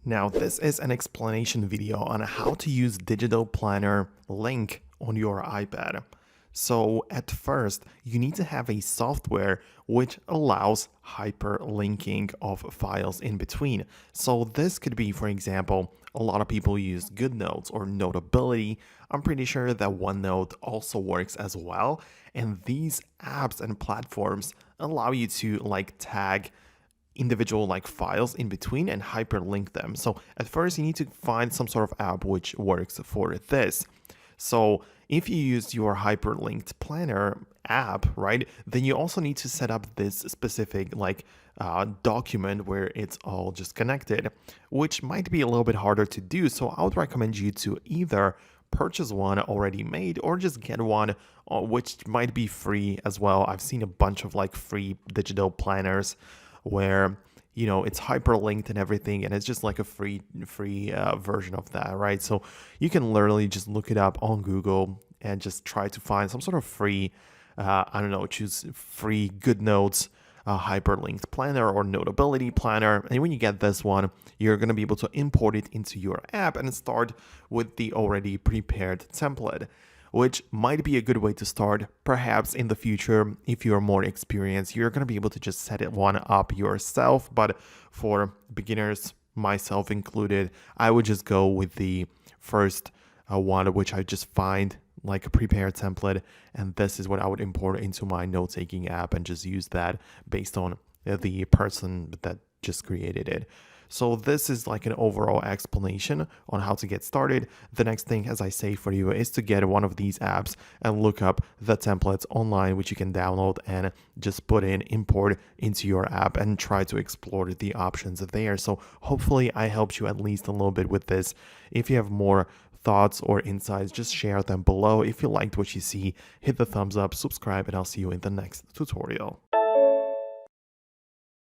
Now, this is an explanation video on how to use Digital Planner link on your iPad. So at first, you need to have a software which allows hyperlinking of files in between. So this could be, for example, a lot of people use GoodNotes or Notability. I'm pretty sure that OneNote also works as well. And these apps and platforms allow you to tag individual files in between and hyperlink them. So at first you need to find some sort of app which works for this. So if you use your hyperlinked planner app, right, then you also need to set up this specific document where it's all just connected, which might be a little bit harder to do. So I would recommend you to either purchase one already made or just get one which might be free as well. I've seen a bunch of free digital planners where it's hyperlinked and everything, and it's just like a free version of that, right? So you can literally just look it up on Google and just try to find some sort of free I don't know, choose free GoodNotes hyperlinked planner or Notability planner. And when you get this one, you're going to be able to import it into your app and start with the already prepared template, which might be a good way to start. Perhaps in the future, if you're more experienced, you're going to be able to just set it one up yourself. But for beginners, myself included, I would just go with the first one, which I just find like a prepared template, and this is what I would import into my note-taking app and just use that based on the person that just created it. So this is like an overall explanation on how to get started. The next thing, as I say for you, is to get one of these apps and look up the templates online, which you can download and just put in, import into your app and try to explore the options there. So hopefully I helped you at least a little bit with this. If you have more thoughts or insights, just share them below. If you liked what you see, hit the thumbs up, subscribe, and I'll see you in the next tutorial.